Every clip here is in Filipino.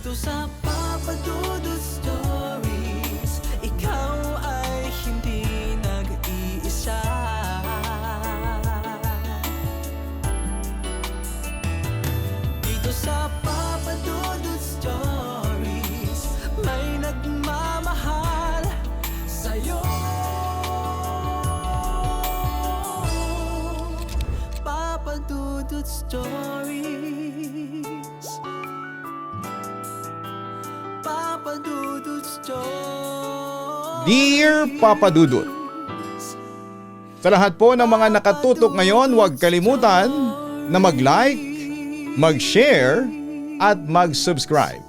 Dito sa Papa Dudut Stories, ikaw ay hindi nag-iisa. Dito sa Papa Dudut Stories, may nagmamahal sa'yo. Papa Dudut Stories, Papa Dudut Stories. Dear Papa Dudut, sa lahat po ng mga nakatutok ngayon, huwag kalimutan na mag-like, mag-share at mag-subscribe.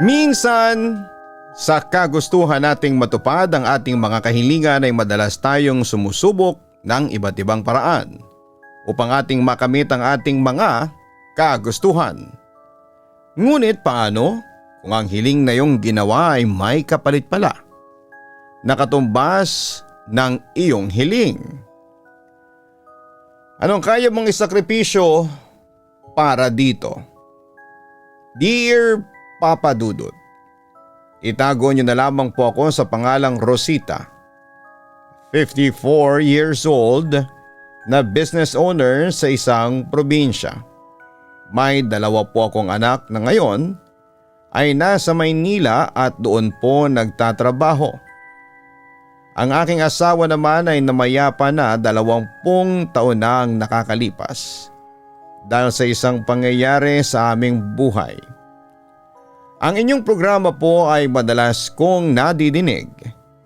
Minsan, sa kagustuhan nating matupad ang ating mga kahilingan ay madalas tayong sumusubok ng iba't ibang paraan upang ating makamit ang ating mga kagustuhan. Ngunit paano kung ang hiling na iyong ginawa ay may kapalit pala na katumbas ng iyong hiling? Anong kaya mong isakripisyo para dito? Dear Papa Dudut, itago niyo na lamang po ako sa pangalang Rosita, 54 years old, na business owner sa isang probinsya. May 2 po akong anak na ngayon ay nasa Maynila at doon po nagtatrabaho. Ang aking asawa naman ay namayapa na 20 taon na ang nakakalipas dahil sa isang pangyayari sa aming buhay. Ang inyong programa po ay madalas kong nadidinig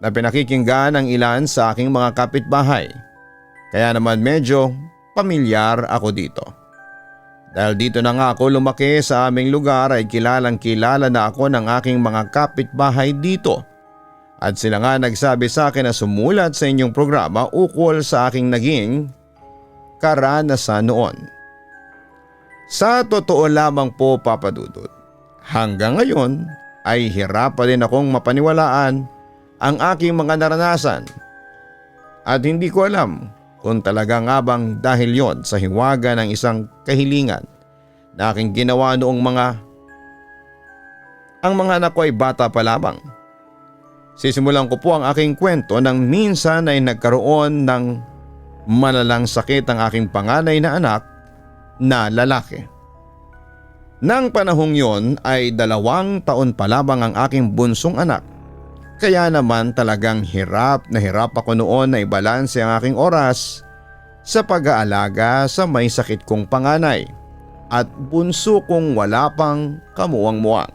na pinakikinggan ng ilan sa aking mga kapitbahay. Kaya naman medyo pamilyar ako dito. Dahil dito na nga ako lumaki sa aming lugar ay kilalang kilala na ako ng aking mga kapitbahay dito. At sila nga nagsabi sa akin na sumulat sa inyong programa ukol sa aking naging karanasan noon. Sa totoo lamang po, Papa Dudut, hanggang ngayon ay hirap pa din akong mapaniwalaan ang aking mga naranasan. At hindi ko alam kung talaga nga bang dahil yon sa hiwaga ng isang kahilingan na aking ginawa noong ang mga anak ko ay bata pa lamang. Sisimulan ko po ang aking kwento nang minsan ay nagkaroon ng malalang sakit ang aking panganay na anak na lalaki. Nang panahong yon ay 2 taon pa lamang ang aking bunsong anak. Kaya naman talagang hirap na hirap ako noon na ibalanse ang aking oras sa pag-aalaga sa may sakit kong panganay at bunso kong wala pang kamuwang-muwang.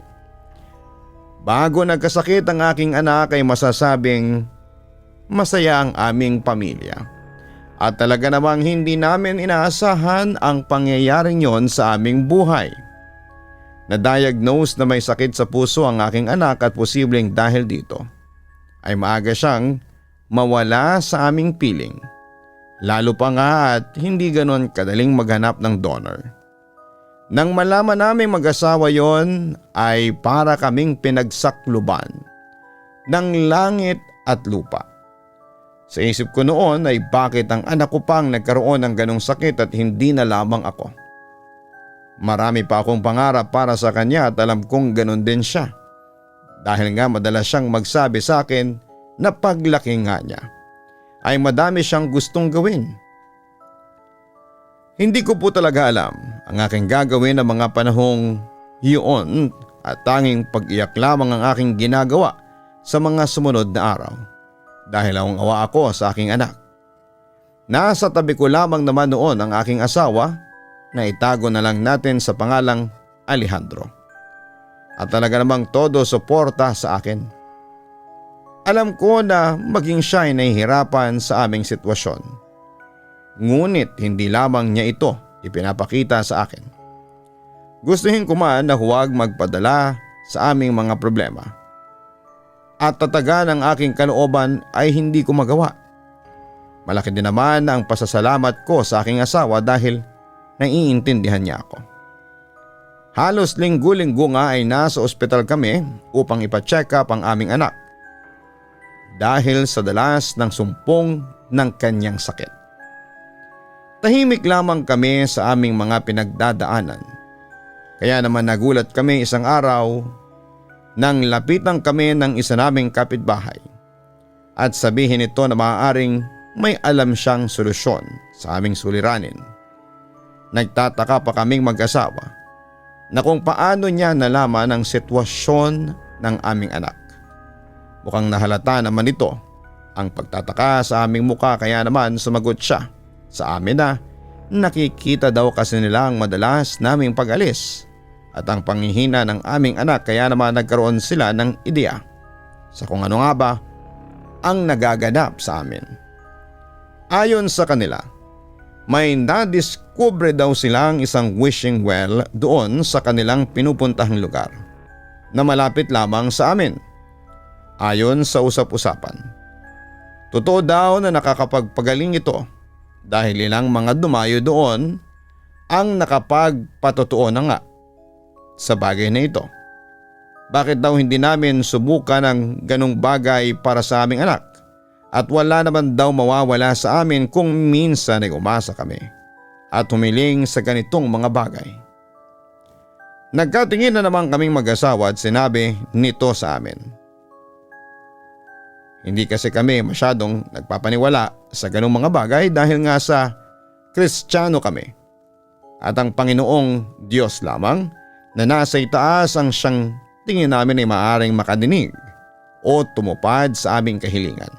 Bago nagkasakit ang aking anak ay masasabing masaya ang aming pamilya. At talaga namang hindi namin inaasahan ang pangyayaring yon sa aming buhay. Na-diagnose na may sakit sa puso ang aking anak at posibleng dahil dito ay maaga siyang mawala sa aming piling. Lalo pa nga at hindi ganon kadaling maghanap ng donor. Nang malaman naming mag-asawa yon ay para kaming pinagsakluban ng langit at lupa. Sa isip ko noon ay bakit ang anak ko pang nagkaroon ng ganong sakit at hindi na lamang ako. Marami pa akong pangarap para sa kanya at alam kong ganon din siya. Dahil nga madalas siyang magsabi sa akin na paglaki nga niya ay madami siyang gustong gawin. Hindi ko po talaga alam ang aking gagawin ng mga panahong iyon at tanging pag-iyak lamang ang aking ginagawa sa mga sumunod na araw dahil awang-awa ako sa aking anak. Nasa tabi ko lamang naman noon ang aking asawa na itago na lang natin sa pangalang Alejandro. At talaga namang todo suporta sa akin. Alam ko na maging siya ay nahihirapan sa aming sitwasyon. Ngunit hindi lamang niya ito ipinapakita sa akin. Gustuhin ko man na huwag magpadala sa aming mga problema. At tatagan ang aking kalooban ay hindi ko magawa. Malaki din naman ang pasasalamat ko sa aking asawa dahil naiintindihan niya ako. Halos linggo-linggo nga ay nasa ospital kami upang ipa-check up ang aming anak dahil sa dalas ng sumpong ng kanyang sakit. Tahimik lamang kami sa aming mga pinagdadaanan. Kaya naman nagulat kami isang araw nang lapitan kami ng isa naming kapitbahay at sabihin ito na maaaring may alam siyang solusyon sa aming suliranin. Nagtataka pa kaming mag-asawa na kung paano niya nalaman ang sitwasyon ng aming anak. Mukhang nahalata naman ito ang pagtataka sa aming muka, kaya naman sumagot siya sa amin na nakikita daw kasi nila ang madalas naming pag-alis at ang panghihina ng aming anak, kaya naman nagkaroon sila ng ideya sa kung ano nga ba ang nagaganap sa amin. Ayon sa kanila, may nadiskubre daw silang isang wishing well doon sa kanilang pinupuntahang lugar na malapit lamang sa amin. Ayon sa usap-usapan, totoo daw na nakakapagpagaling ito dahil ilang mga dumayo doon ang nakapagpatotoo na nga sa bagay na ito. Bakit daw hindi namin subukan ang ganong bagay para sa aming anak? At wala naman daw mawawala sa amin kung minsan ay umasa kami at humiling sa ganitong mga bagay. Nagkatingin na naman kaming mag-asawa at sinabi nito sa amin. Hindi kasi kami masyadong nagpapaniwala sa ganong mga bagay dahil nga sa Kristiyano kami. At ang Panginoong Diyos lamang na nasa itaas ang siyang tingin namin ay maaaring makadinig o tumupad sa aming kahilingan.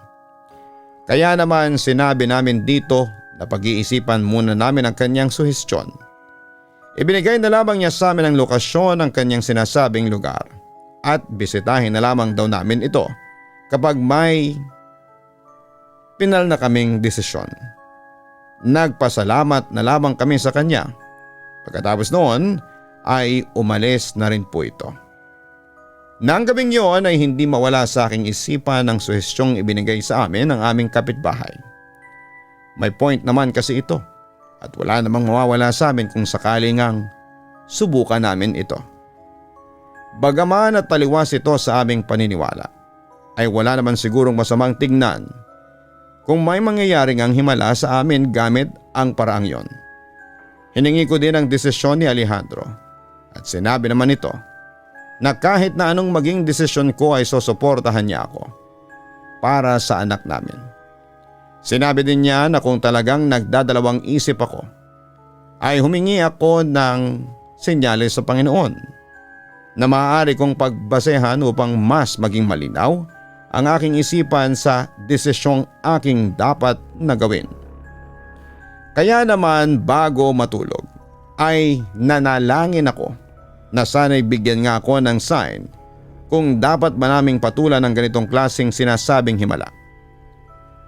Kaya naman sinabi namin dito na pag-iisipan muna namin ang kanyang suhestyon. Ibinigay na lamang niya sa amin ang lokasyon ng kanyang sinasabing lugar at bisitahin na lamang daw namin ito kapag may pinal na kaming desisyon. Nagpasalamat na lamang kami sa kanya. Pagkatapos noon ay umalis na rin po ito. Nang gabing yun ay hindi mawala sa aking isipan ang suhestyong ibinigay sa amin ng aming kapitbahay. May point naman kasi ito at wala namang mawawala sa amin kung sakali ngang subukan namin ito. Bagaman at taliwas ito sa aming paniniwala, ay wala naman sigurong masamang tignan kung may mangyayaring ang himala sa amin gamit ang paraang yon. Hiningi ko din ang desisyon ni Alejandro at sinabi naman ito na kahit na anong maging desisyon ko ay susuportahan niya ako para sa anak namin. Sinabi din niya na kung talagang nagdadalawang isip ako, ay humingi ako ng senyales sa Panginoon na maaari kong pagbasehan upang mas maging malinaw ang aking isipan sa desisyong aking dapat na gawin. Kaya naman bago matulog ay nanalangin ako na sana'y bigyan nga ako ng sign kung dapat ba naming patulan ng ganitong klaseng sinasabing himala.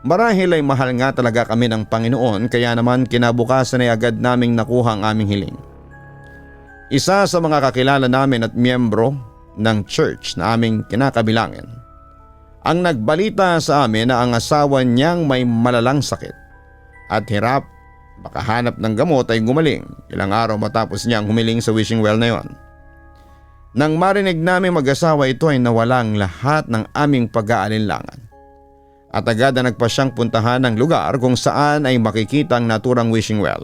Marahil ay mahal nga talaga kami ng Panginoon, kaya naman kinabukasan ay agad naming nakuha ang aming hiling. Isa sa mga kakilala namin at miyembro ng church na aming kinakabilangin ang nagbalita sa amin na ang asawa niyang may malalang sakit at hirap makahanap ng gamot ay gumaling ilang araw matapos niyang humiling sa wishing well na yon. Nang marinig namin mag-asawa ito ay nawalang lahat ng aming pag-aalinlangan at agad na nagpa siyang puntahan ng lugar kung saan ay makikita ang naturang wishing well.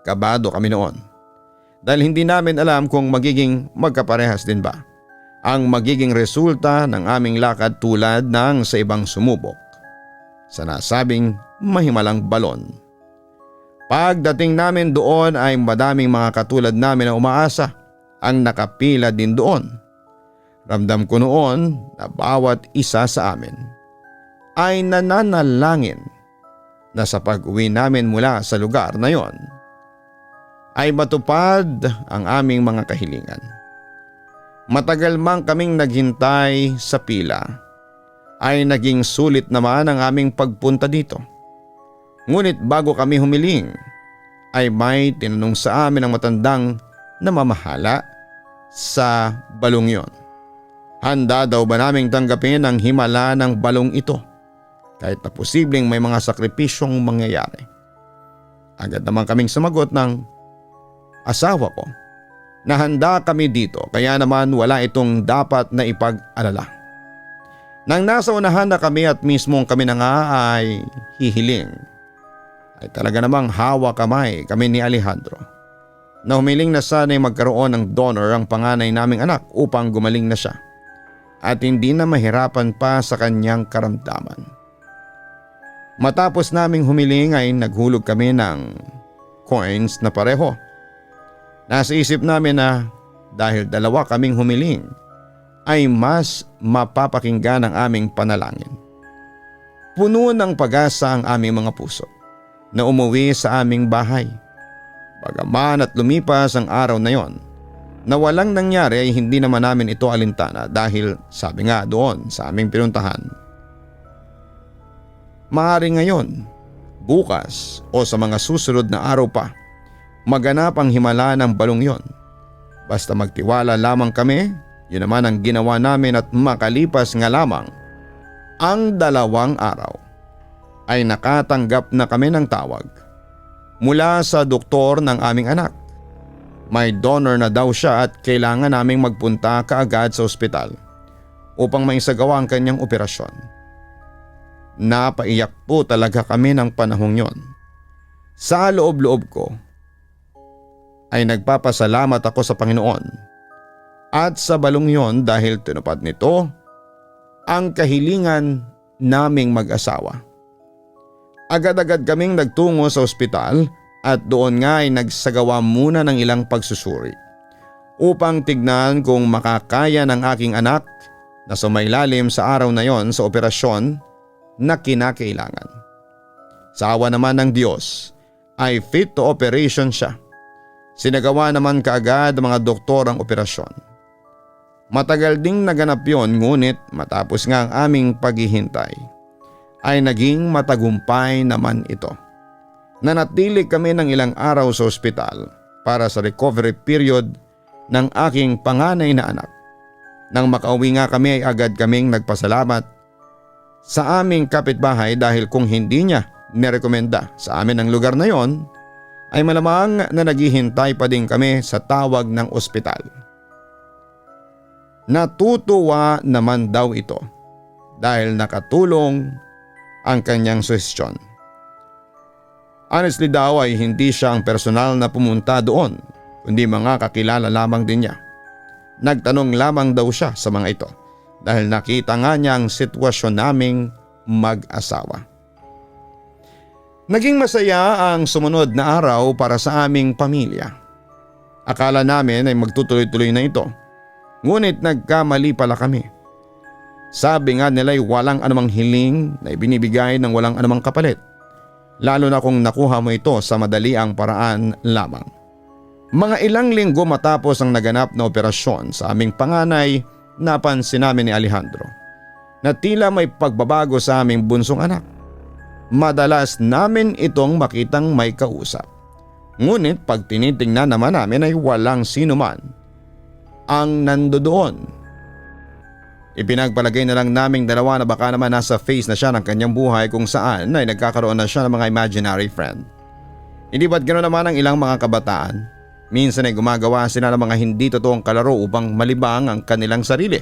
Kabado kami noon dahil hindi namin alam kung magiging magkaparehas din ba ang magiging resulta ng aming lakad tulad ng sa ibang sumubok sa nasabing mahimalang balon. Pagdating namin doon ay madaming mga katulad namin na umaasa ang nakapila din doon. Ramdam ko noon na bawat isa sa amin ay nananalangin na sa pag-uwi namin mula sa lugar na yon ay matupad ang aming mga kahilingan. Matagal mang kaming naghintay sa pila ay naging sulit naman ang aming pagpunta dito. Ngunit bago kami humiling ay may tinanong sa amin ang matandang namamahala sa balong yon. Handa daw ba naming tanggapin ang himala ng balong ito kahit na posibleng may mga sakripisyong mangyayari? Agad naman kaming sumagot ng asawa ko na handa kami dito, kaya naman wala itong dapat na ipag-alala. Nang nasa unahan na kami at mismong kami na nga ay hihiling, ay talaga namang hawa kamay kami ni Alejandro na humiling na sana'y magkaroon ng donor ang panganay naming anak upang gumaling na siya at hindi na mahirapan pa sa kanyang karamdaman. Matapos naming humiling ay naghulog kami ng coins na pareho. Nasa isip namin na dahil dalawa kaming humiling ay mas mapapakinggan ang aming panalangin. Puno ng pag-asa ang aming mga puso na umuwi sa aming bahay. Bagaman at lumipas ang araw na yon, na walang nangyari ay hindi naman namin ito alintana dahil sabi nga doon sa aming pinuntahan, maaari ngayon, bukas o sa mga susunod na araw pa, maganap ang himala ng balong yon. Basta magtiwala lamang kami, yun naman ang ginawa namin at makalipas nga lamang ang 2 araw ay nakatanggap na kami ng tawag mula sa doktor ng aming anak. May donor na daw siya at kailangan naming magpunta kaagad sa ospital upang maisagawa ang kanyang operasyon. Napaiyak po talaga kami ng panahong yon. Sa loob-loob ko ay nagpapasalamat ako sa Panginoon at sa balong yon dahil tinupad nito ang kahilingan naming mag-asawa. Agad-agad kaming nagtungo sa ospital at doon nga ay nagsagawa muna ng ilang pagsusuri upang tignan kung makakaya ng aking anak na sumailalim sa araw na yon sa operasyon na kinakailangan. Sa awa naman ng Diyos ay fit to operation siya. Sinagawa naman kaagad ng mga doktor ang operasyon. Matagal ding naganap yon, ngunit matapos nga ang aming paghihintay ay naging matagumpay naman ito. Nanatili kami ng ilang araw sa ospital para sa recovery period ng aking panganay na anak. Nang makauwi nga kami ay agad kaming nagpasalamat sa aming kapitbahay dahil kung hindi niya nirekomenda sa amin ang lugar na yon, ay malamang na naghihintay pa din kami sa tawag ng ospital. Natutuwa naman daw ito dahil nakatulong ang kanyang suhestyon. Honestly daw ay hindi siya ang personal na pumunta doon, kundi mga kakilala lamang din niya. Nagtanong lamang daw siya sa mga ito dahil nakita nga niya ang sitwasyon naming mag-asawa. Naging masaya ang sumunod na araw para sa aming pamilya. Akala namin ay magtutuloy-tuloy na ito, ngunit nagkamali pala kami. Sabi nga nila ay walang anumang hiling na ibinibigay ng walang anumang kapalit, lalo na kung nakuha mo ito sa madaliang paraan lamang. Mga ilang linggo matapos ang naganap na operasyon sa aming panganay, napansin namin ni Alejandro na tila may pagbabago sa aming bunsong anak. Madalas namin itong makitang may kausap, ngunit pag tinitingnan naman namin ay walang sino man ang nandoon. Ipinagpalagay na lang naming dalawa na baka naman nasa phase na siya ng kanyang buhay kung saan ay nagkakaroon na siya ng mga imaginary friend. Hindi ba't gano'n naman ang ilang mga kabataan? Minsan ay gumagawa sila ng mga hindi totoong kalaro upang malibang ang kanilang sarili.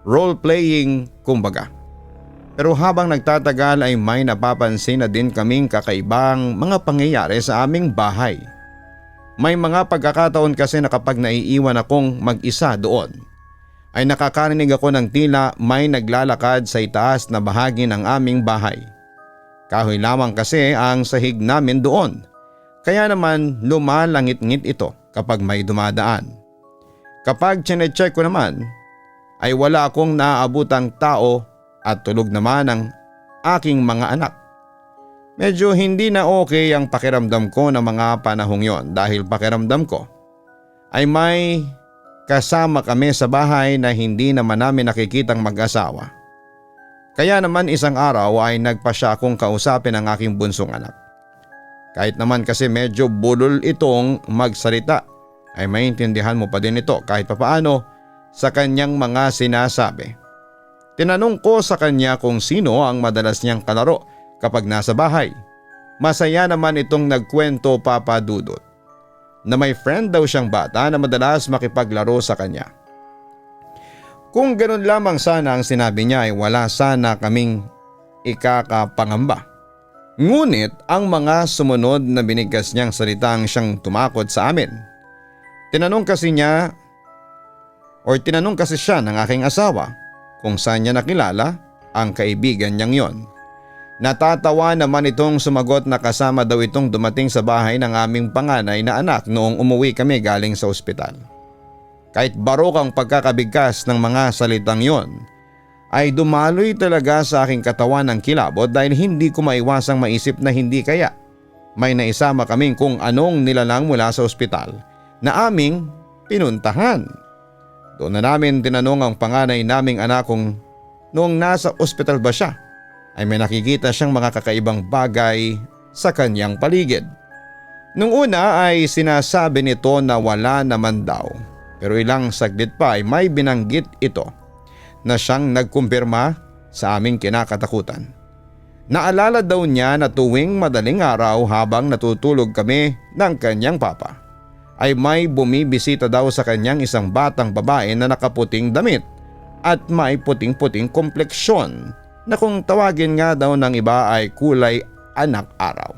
Role-playing kumbaga. Pero habang nagtatagal ay may napapansin na din kaming kakaibang mga pangyayari sa aming bahay. May mga pagkakataon kasi na kapag naiiwan akong mag-isa doon, ay nakakarinig ako ng tila may naglalakad sa itaas na bahagi ng aming bahay. Kahoy lamang kasi ang sahig namin doon, kaya naman lumalangit-ngit ito kapag may dumadaan. Kapag chinecheck ko naman, ay wala akong naaabutang tao at tulog naman ang aking mga anak. Medyo hindi na okay ang pakiramdam ko ng mga panahong yon dahil pakiramdam ko ay may kasama kami sa bahay na hindi naman namin nakikitang mag-asawa. Kaya naman isang araw ay nagpasya akong kausapin ang aking bunsong anak. Kahit naman kasi medyo bulol itong magsalita, ay maintindihan mo pa din ito kahit papaano sa kanyang mga sinasabi. Tinanong ko sa kanya kung sino ang madalas niyang kalaro kapag nasa bahay. Masaya naman itong nagkwento, Papa Dudut, na may friend daw siyang bata na madalas makipaglaro sa kanya. Kung ganun lamang sana ang sinabi niya ay wala sana kaming ikakapangamba. Ngunit ang mga sumunod na binigkas niyang salitang siyang tumakot sa amin. Tinanong kasi siya ng aking asawa kung saan niya nakilala ang kaibigan niyang yon. Natatawa naman itong sumagot na kasama daw itong dumating sa bahay ng aming panganay na anak noong umuwi kami galing sa ospital. Kahit barok ang pagkakabigkas ng mga salitang yon, ay dumaloy talaga sa aking katawan ng kilabot dahil hindi ko maiwasang maisip na hindi kaya may naisama kaming kung anong nilalang mula sa ospital na aming pinuntahan. Doon na namin tinanong ang panganay naming anak kung noong nasa ospital ba siya ay may nakikita siyang mga kakaibang bagay sa kanyang paligid. Nung una ay sinasabi nito na wala naman daw, pero ilang saglit pa ay may binanggit ito na siyang nagkumpirma sa aming kinakatakutan. Naalala daw niya na tuwing madaling araw habang natutulog kami ng kanyang papa ay may bumibisita daw sa kanyang isang batang babae na nakaputing damit at may puting-puting kompleksyon na kung tawagin nga daw ng iba ay kulay anak araw.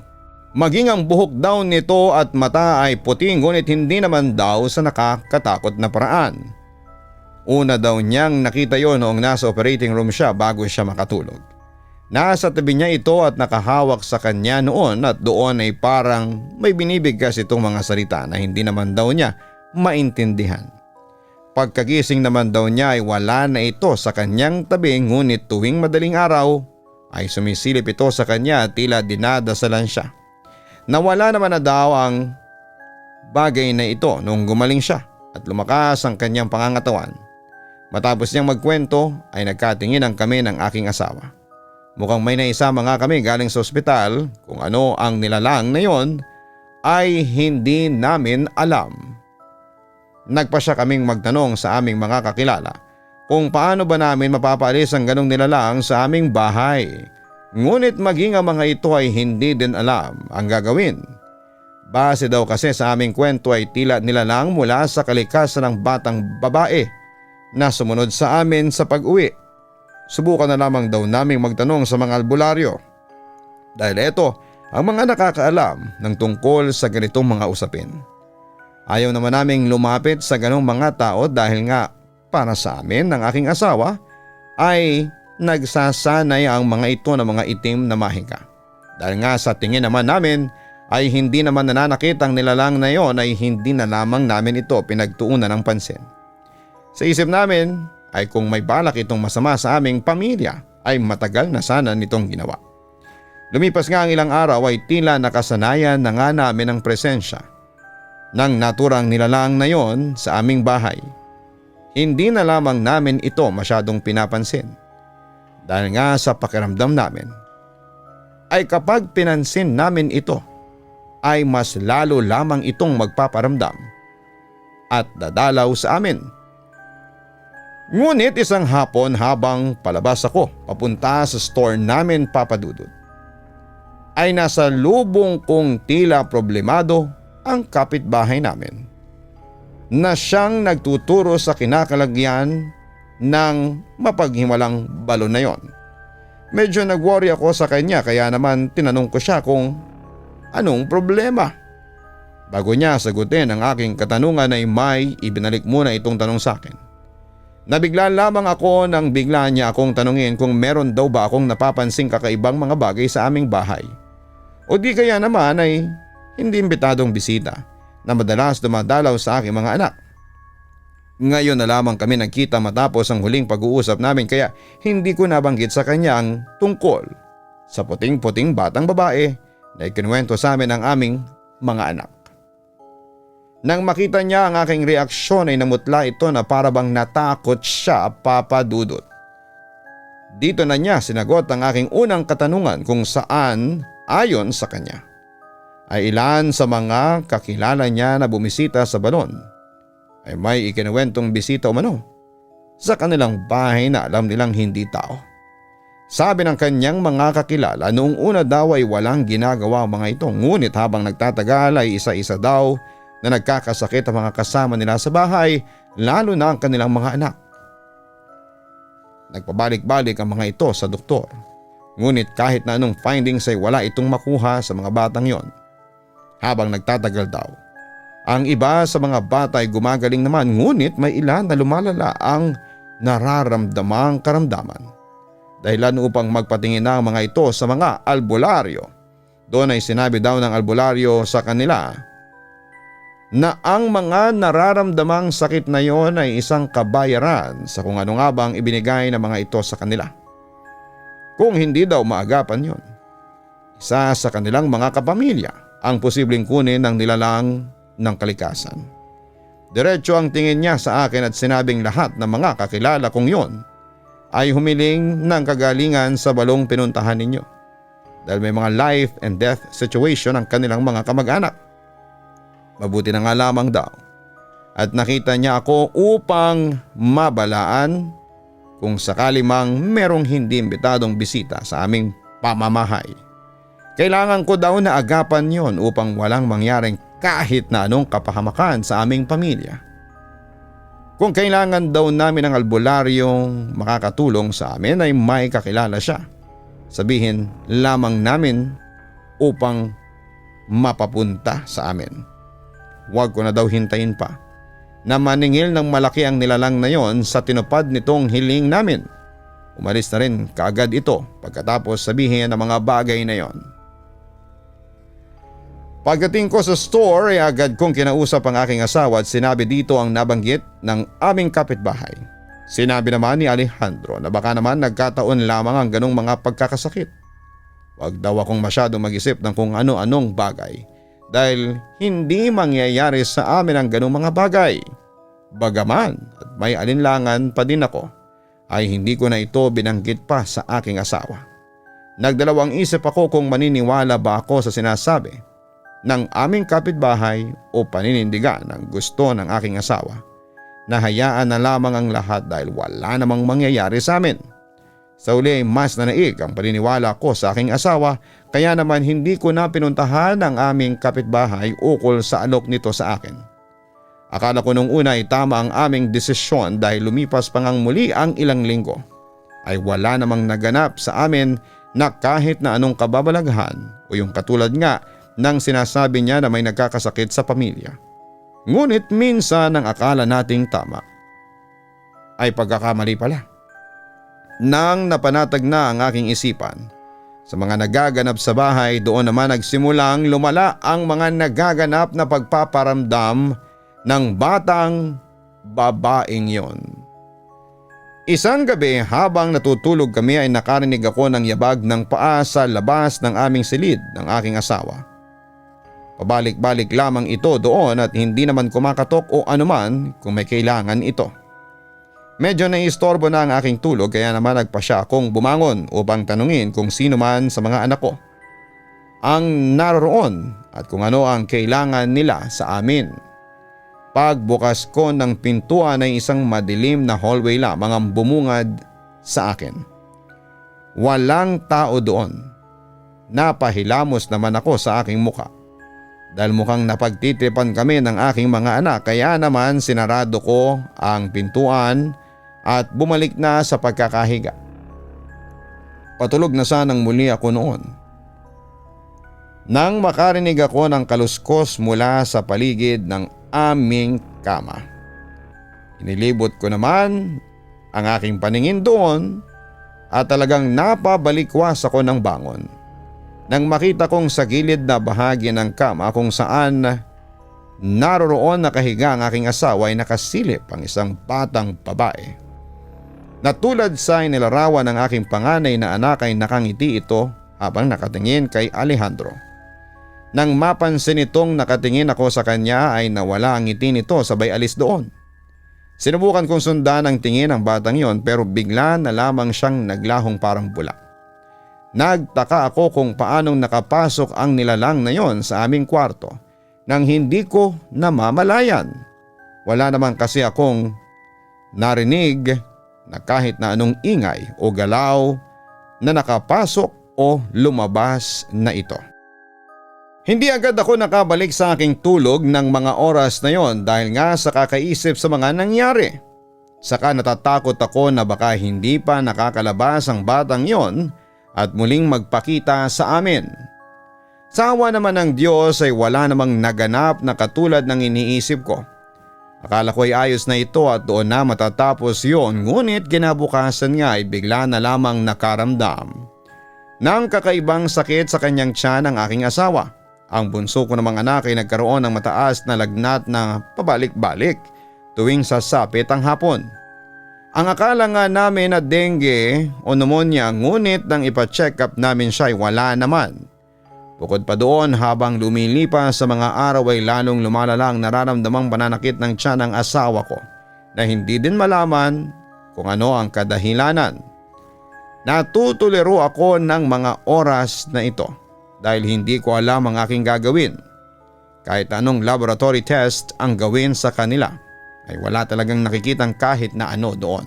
Maging ang buhok daw nito at mata ay puting ngunit hindi naman daw sa nakakatakot na paraan. Una daw niyang nakita yon noong nasa operating room siya bago siya makatulog. Nasa tabi niya ito at nakahawak sa kanya noon at doon ay parang may binibigkas itong mga salita na hindi naman daw niya maintindihan. Pagkagising naman daw niya ay wala na ito sa kanyang tabi ngunit tuwing madaling araw ay sumisilip ito sa kanya at tila dinadasalan siya. Nawala naman na daw ang bagay na ito nung gumaling siya at lumakas ang kanyang pangangatawan. Matapos niyang magkwento ay nagkatinginan kami ng aking asawa. Mukhang may naisama nga kami galing sa ospital, kung ano ang nilalang na yon ay hindi namin alam. Nagpasya kaming magtanong sa aming mga kakilala kung paano ba namin mapapaalis ang ganong nilalang sa aming bahay. Ngunit maging ang mga ito ay hindi din alam ang gagawin. Base daw kasi sa aming kwento ay tila nilalang mula sa kalikasan ng batang babae na sumunod sa amin sa pag-uwi. Subukan na lamang daw naming magtanong sa mga albularyo dahil ito ang mga nakakaalam ng tungkol sa ganitong mga usapin. Ayaw naman naming lumapit sa ganong mga tao dahil nga para sa amin ng aking asawa ay nagsasanay ang mga ito ng mga itim na mahika. Dahil nga sa tingin naman namin ay hindi naman nananakit ang nilalang na yon ay hindi na lamang namin ito pinagtuunan ng pansin. Sa isip namin ay kung may balak itong masama sa aming pamilya ay matagal na sana nitong ginawa. Lumipas nga ang ilang araw ay tila nakasanayan na nga namin ang presensya ng naturang nilalang na yon sa aming bahay. Hindi na lamang namin ito masyadong pinapansin dahil nga sa pakiramdam namin ay kapag pinansin namin ito ay mas lalo lamang itong magpaparamdam at dadalaw sa amin. Ngunit isang hapon habang palabas ako papunta sa store namin papadudod ay nasa lubong kong tila problemado ang kapitbahay namin na siyang nagtuturo sa kinakalagyan ng mapaghimalang balon na yon. Medyo nag-worry ako sa kanya kaya naman tinanong ko siya kung anong problema. Bago niya sagutin ang aking katanungan ay may ibinalik muna itong tanong sa akin. Nabigla lamang ako nang bigla niya akong tanungin kung meron daw ba akong napapansing kakaibang mga bagay sa aming bahay. O di kaya naman ay hindi imbitadong bisita na madalas dumadalaw sa aking mga anak. Ngayon na lamang kami nagkita matapos ang huling pag-uusap namin kaya hindi ko nabanggit sa kanya ang tungkol sa puting-puting batang babae na ikinuwento sa amin ng aming mga anak. Nang makita niya ang aking reaksyon ay namutla ito na parabang natakot siya, Papa Dudut. Dito na niya sinagot ang aking unang katanungan kung saan ayon sa kanya ay ilan sa mga kakilala niya na bumisita sa balon ay may ikinuwentong bisita umano sa kanilang bahay na alam nilang hindi tao. Sabi ng kanyang mga kakilala noong una daw ay walang ginagawa ang mga ito ngunit habang nagtatagal ay isa-isa daw na nagkakasakit ang mga kasama nila sa bahay lalo na ang kanilang mga anak. Nagpabalik-balik ang mga ito sa doktor Ngunit kahit na anong findings ay wala itong makuha sa mga batang yon. Habang nagtatagal daw, ang iba sa mga bata ay gumagaling naman, ngunit may ilan na lumalala ang nararamdamang karamdaman. Dahilan upang magpatingin na ang mga ito sa mga albularyo. Doon ay sinabi daw ng albularyo sa kanila na ang mga nararamdamang sakit na yon ay isang kabayaran sa kung ano nga bang ibinigay ng mga ito sa kanila. Kung hindi daw maagapan yon, isa sa kanilang mga kapamilya ang posibleng kunin ng nilalang ng kalikasan. Diretso ang tingin niya sa akin at sinabing lahat ng mga kakilala kong yon ay humiling ng kagalingan sa balong pinuntahan ninyo dahil may mga life and death situation ang kanilang mga kamag-anak. Mabuti na nga lamang daw at nakita niya ako upang mabalaan kung sakali mang merong hindi imbitadong bisita sa aming pamamahay. Kailangan ko daw na agapan yon upang walang mangyaring kahit na anong kapahamakan sa aming pamilya. Kung kailangan daw namin ng albularyong makakatulong sa amin ay may kakilala siya. Sabihin lamang namin upang mapapunta sa amin. Huwag ko na daw hintayin pa na maningil ng malaki ang nilalang na yon sa tinupad nitong hiling namin. Umalis na rin kaagad ito pagkatapos sabihin ang mga bagay na yon. Pagdating ko sa store ay agad kong kinausap ang aking asawa at sinabi dito ang nabanggit ng aming kapitbahay. Sinabi naman ni Alejandro na baka naman nagkataon lamang ang ganong mga pagkakasakit. Huwag daw akong masyadong mag-isip ng kung ano-anong bagay dahil hindi mangyayari sa amin ang ganong mga bagay. Bagaman at may alinlangan pa din ako ay hindi ko na ito binanggit pa sa aking asawa. Nagdalawang isip ako kung maniniwala ba ako sa sinasabi ng aming kapitbahay o paninindigan ang gusto ng aking asawa na hayaan na lamang ang lahat dahil wala namang mangyayari sa amin. Sa uli ay mas nanaig ang paniniwala ko sa aking asawa kaya naman hindi ko na pinuntahan ang aming kapitbahay ukol sa alok nito sa akin. Akala ko nung una ay tama ang aming desisyon dahil lumipas pa ngang muli ang ilang linggo ay wala namang naganap sa amin na kahit na anong kababalaghan o yung katulad nga nang sinasabi niya na may nagkakasakit sa pamilya. Ngunit minsan ang akala nating tama ay pagkakamali pala. Nang napanatag na ang aking isipan sa mga nagaganap sa bahay, doon naman nagsimulang lumala ang mga nagaganap na pagpaparamdam ng batang babaeng yon. Isang gabi habang natutulog kami ay nakarinig ako ng yabag ng paa sa labas ng aming silid ng aking asawa. Pabalik-balik lamang ito doon at hindi naman kumakatok o anuman kung may kailangan ito. Medyo naiistorbo na ang aking tulog kaya naman nagpasya akong bumangon upang tanungin kung sino man sa mga anak ko ang naroon at kung ano ang kailangan nila sa amin. Pagbukas ko ng pintuan ay isang madilim na hallway lamang ang bumungad sa akin. Walang tao doon. Napahilamos naman ako sa aking muka. Dahil mukhang napagtitipan kami ng aking mga anak kaya naman sinarado ko ang pintuan at bumalik na sa pagkakahiga. Patulog na sanang muli ako noon nang makarinig ako ng kaluskos mula sa paligid ng aming kama. Inilibot ko naman ang aking paningin doon at talagang napabalikwas ako ng bangon nang makita kong sa gilid na bahagi ng kama kung saan naroroon nakahiga ang aking asawa ay nakasilip ang isang batang babae. Na tulad sa inilarawan ng aking panganay na anak ay nakangiti ito habang nakatingin kay Alejandro. Nang mapansin itong nakatingin ako sa kanya ay nawala ang ngiti nito sabay alis doon. Sinubukan kong sundan ang tingin ng batang yon pero bigla na lamang siyang naglahong parang bula. Nagtaka ako kung paanong nakapasok ang nilalang na yon sa aming kwarto nang hindi ko namamalayan. Wala naman kasi akong narinig na kahit na anong ingay o galaw na nakapasok o lumabas na ito. Hindi agad ako nakabalik sa aking tulog ng mga oras na yon dahil nga sa kakaisip sa mga nangyari. Saka natatakot ako na baka hindi pa nakakalabas ang batang yon at muling magpakita sa amin. Sa awa naman ng Diyos ay wala namang naganap na katulad ng iniisip ko. Akala ko ay ayos na ito at doon na matatapos yon, ngunit kinabukasan nga ay bigla na lamang nakaramdam ng kakaibang sakit sa kanyang tiyan ng aking asawa. Ang bunso ko namang anak ay nagkaroon ng mataas na lagnat na pabalik-balik tuwing sasapit ang hapon. Ang akala nga namin na dengue o pneumonia, ngunit nang ipa-check up namin siya ay wala naman. Bukod pa doon, habang lumilipas sa mga araw ay lalong lumalala ang nararamdamang pananakit ng tiyan ng asawa ko na hindi din malaman kung ano ang kadahilanan. Natutuliro ako ng mga oras na ito dahil hindi ko alam ang aking gagawin. Kahit anong laboratory test ang gawin sa kanila ay wala talagang nakikitang kahit na ano doon.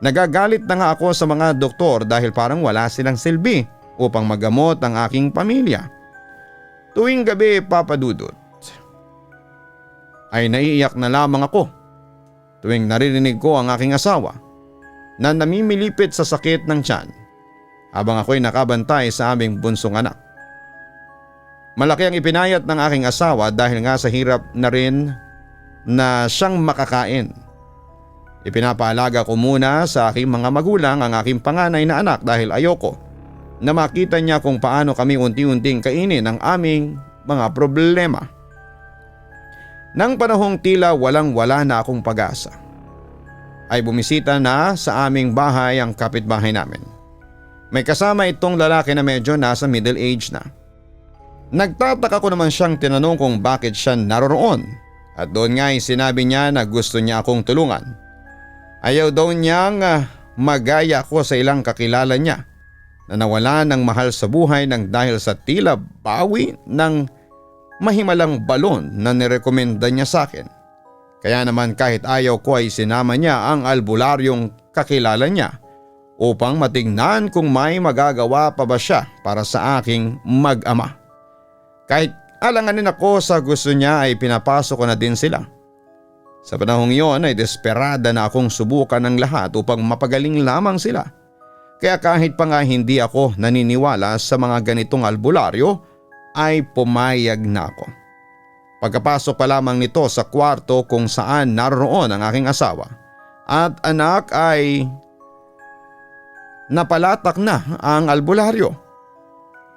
Nagagalit na nga ako sa mga doktor dahil parang wala silang silbi upang magamot ang aking pamilya. Tuwing gabi, Papa Dudut, ay naiiyak na lamang ako tuwing naririnig ko ang aking asawa na namimilipit sa sakit ng tiyan habang ako'y nakabantay sa aming bunsong anak. Malaki ang ipinayat ng aking asawa dahil nga sa hirap na rin na siyang makakain. Ipinapaalaga ko muna sa aking mga magulang ang aking panganay na anak dahil ayoko na makita niya kung paano kami unti-unting kainin ang aming mga problema. Nang panahong tila walang-wala na akong pag-asa, ay bumisita na sa aming bahay ang kapitbahay namin. May kasama itong lalaki na medyo nasa middle age na. Nagtataka ko naman siyang tinanong kung bakit siya naroroon at doon nga ay sinabi niya na gusto niya akong tulungan. Ayaw daw niyang magaya ko sa ilang kakilala niya na nawala ng mahal sa buhay nang dahil sa tila bawi ng mahimalang balon na nirekomenda niya sa akin. Kaya naman kahit ayaw ko ay sinama niya ang albularyong kakilala niya upang matingnan kung may magagawa pa ba siya para sa aking mag-ama. Kahit alanganin ako sa gusto niya ay pinapasok ko na din sila. Sa panahong iyon ay desperada na akong subukan ng lahat upang mapagaling lamang sila. Kaya kahit pa nga hindi ako naniniwala sa mga ganitong albularyo ay pumayag na ako. Pagkapasok pa lamang nito sa kwarto kung saan naroon ang aking asawa at anak ay napalatak na ang albularyo.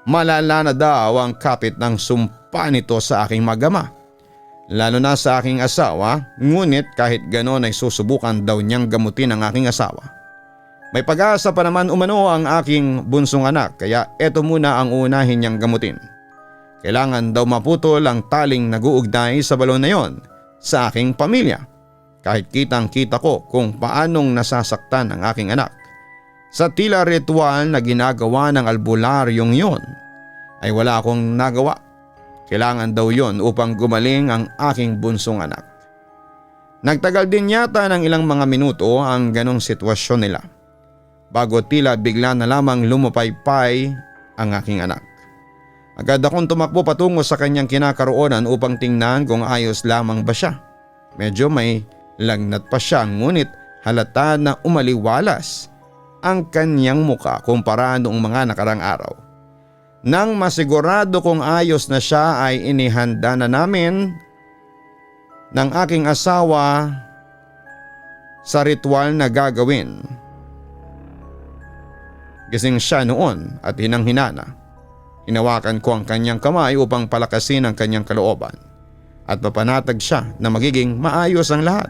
Malala na daw ang kapit ng sumpa nito sa aking mag-ama. Lalo na sa aking asawa, ngunit kahit ganon ay susubukan daw niyang gamutin ang aking asawa. May pag-asa pa naman umano ang aking bunsong anak kaya eto muna ang unahin niyang gamutin. Kailangan daw maputol ang taling nag-uugnay sa balon na yon sa aking pamilya. Kahit kitang kita ko kung paanong nasasaktan ang aking anak. Sa tila ritual na ginagawa ng albularyong yon ay wala akong nagawa. Kailangan daw yon upang gumaling ang aking bunsong anak. Nagtagal din yata ng ilang mga minuto ang ganong sitwasyon nila bago tila bigla na lamang lumapaypay ang aking anak. Agad akong tumakbo patungo sa kanyang kinakaroonan upang tingnan kung ayos lamang ba siya. Medyo may lagnat pa siya ngunit halata na umaliwalas ang kanyang muka kumpara noong mga nakarang araw. Nang masigurado kong ayos na siya ay inihanda na namin ng aking asawa sa ritual na gagawin. Gising siya noon at hinang-hinana. Hinawakan ko ang kanyang kamay upang palakasin ang kanyang kalooban at papanatag siya na magiging maayos ang lahat.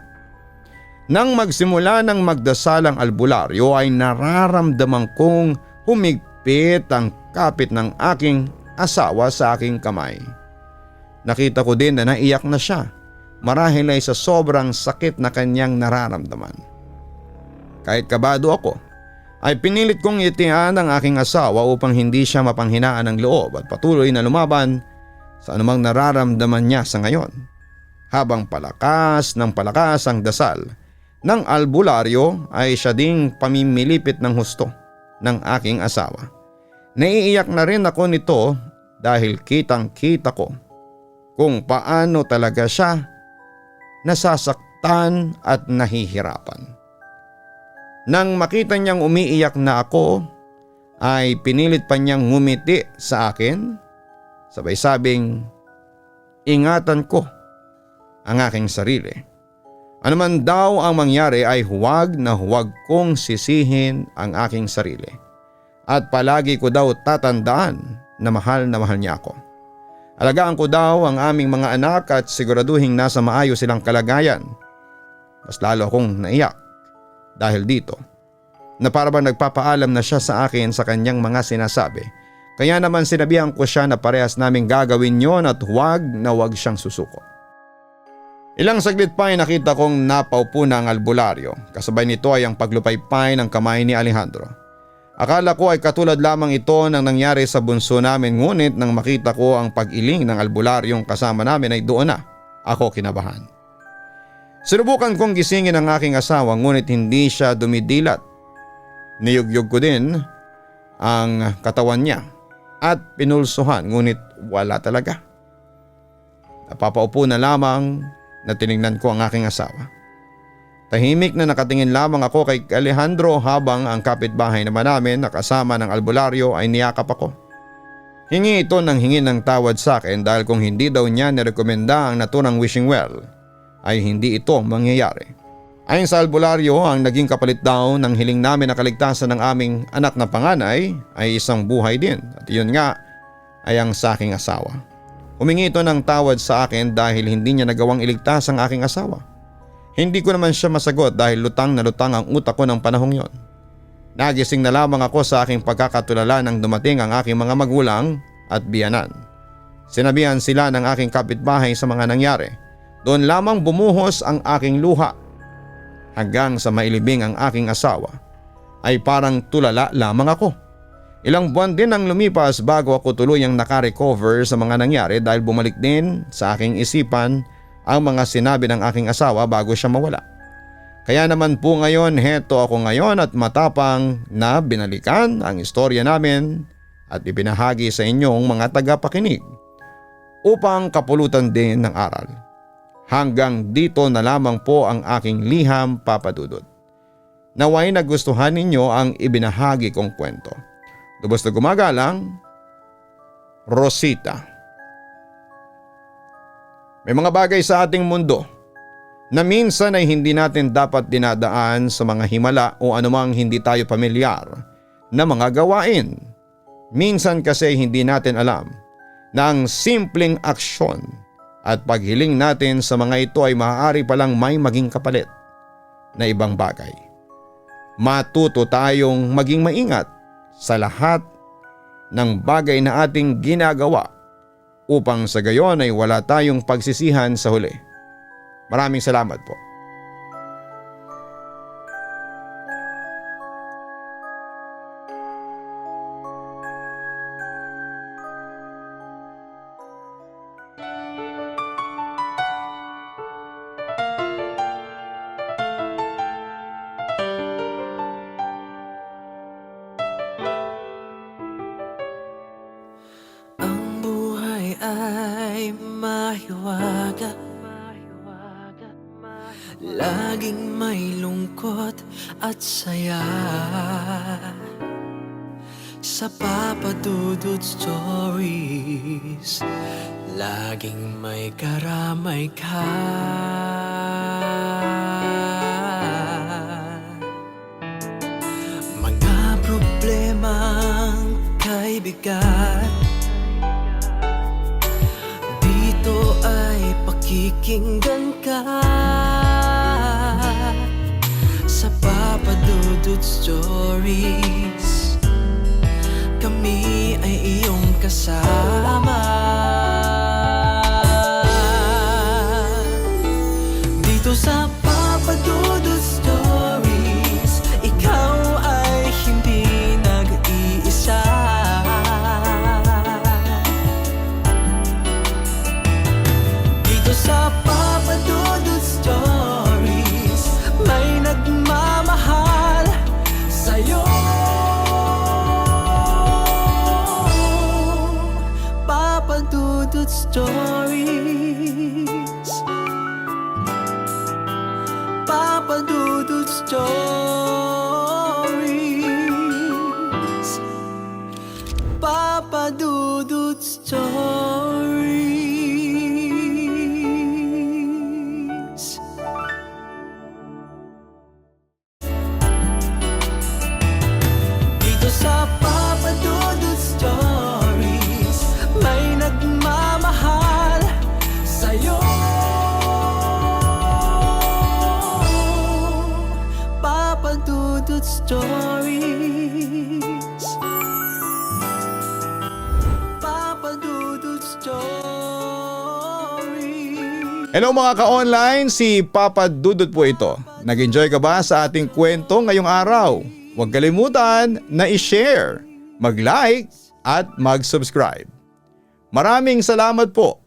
Nang magsimula ng magdasal ang albularyo ay nararamdaman kong humigpit ang kapit ng aking asawa sa aking kamay. Nakita ko din na naiyak na siya marahil ay sa sobrang sakit na kanyang nararamdaman. Kahit kabado ako ay pinilit kong itian ang aking asawa upang hindi siya mapanghinaan ng loob at patuloy na lumaban sa anumang nararamdaman niya sa ngayon. Habang palakas ng palakas ang dasal ng albularyo ay siya ding pamimilipit ng husto ng aking asawa. Naiiyak na rin ako nito dahil kitang-kita ko kung paano talaga siya nasasaktan at nahihirapan. Nang makita niyang umiiyak na ako ay pinilit pa niyang ngumiti sa akin. Sabay sabing, ingatan ko ang aking sarili. Ano man daw ang mangyari ay huwag na huwag kong sisihin ang aking sarili. At palagi ko daw tatandaan na mahal niya ako. Alagaan ko daw ang aming mga anak at siguraduhin nasa maayos silang kalagayan. Mas lalo akong naiyak dahil dito na para bang nagpapaalam na siya sa akin sa kanyang mga sinasabi. Kaya naman sinabihan ko siya na parehas naming gagawin yon at huwag na huwag siyang susuko. Ilang saglit pa ay nakita kong napaupo na ang albularyo. Kasabay nito ay ang paglupaypay ng kamay ni Alejandro. Akala ko ay katulad lamang ito ng nangyari sa bunso namin, ngunit nang makita ko ang pag-iling ng albularyong kasama namin ay doon na ako kinabahan. Sinubukan kong gisingin ang aking asawa ngunit hindi siya dumidilat. Niyugyug ko din ang katawan niya at pinulsuhan ngunit wala talaga. Napapaupo na lamang na tinignan ko ang aking asawa. Tahimik na nakatingin lamang ako kay Alejandro habang ang kapitbahay naman namin na kasama ng albularyo ay niyakap ako. Hingi ito ng hingi ng tawad sa akin dahil kung hindi daw niya nirekomenda ang naturang wishing well ay hindi ito mangyayari. Ayon sa albularyo, ang naging kapalit daw ng hiling namin na kaligtasan ng aming anak na panganay ay isang buhay din at iyon nga ay ang sa aking asawa. Humingi ito ng tawad sa akin dahil hindi niya nagawang iligtas ang aking asawa. Hindi ko naman siya masagot dahil lutang na lutang ang utak ko ng panahong yon. Nagising na lamang ako sa aking pagkakatulala nang dumating ang aking mga magulang at biyanan. Sinabihan sila ng aking kapitbahay sa mga nangyari. Doon lamang bumuhos ang aking luha. Hanggang sa mailibing ang aking asawa ay parang tulala lamang ako. Ilang buwan din ang lumipas bago ako tuluyang nakarecover sa mga nangyari dahil bumalik din sa aking isipan ang mga sinabi ng aking asawa bago siya mawala. Kaya naman po ngayon heto ako ngayon at matapang na binalikan ang istorya namin at ibinahagi sa inyong mga tagapakinig upang kapulutan din ng aral. Hanggang dito na lamang po ang aking liham, Papa Dudut. Naway nagustuhan ninyo ang ibinahagi kong kwento. Lubos na gumagalang, Rosita. May mga bagay sa ating mundo na minsan ay hindi natin dapat dinadaan sa mga himala o anumang hindi tayo pamilyar na mga gawain. Minsan kasi hindi natin alam na ang simpleng aksyon at paghiling natin sa mga ito ay maaari palang may maging kapalit na ibang bagay. Matuto tayong maging maingat sa lahat ng bagay na ating ginagawa upang sa gayon ay wala tayong pagsisihan sa huli. Maraming salamat po. Ang buhay ay mahiwaga, laging may lungkot at saya. Sa Papa Dudut Stories, laging may karamay ka. Mga problemang kay bigat, dito ay pakikinggan ka. Sa Papa Dudut Stories, kami ay iyong kasama. Dito sa Papa Dudut Stories, ikaw ay hindi nag-iisa. Dito sa Papa Dudut Stories, may nagmamahal sa'yo. Papa Dudut Stories, Papa Dudut Stories. Papa Dudut Stories. Dito sa Papa Dudut Stories, may nagmamahal sa'yo. Papa Dudut Stories. Papa Dudut Stories. Hello mga ka-online, si Papa Dudut po ito. Nag-enjoy ka ba sa ating kwento ngayong araw? Huwag kalimutan na i-share, mag-like at mag-subscribe. Maraming salamat po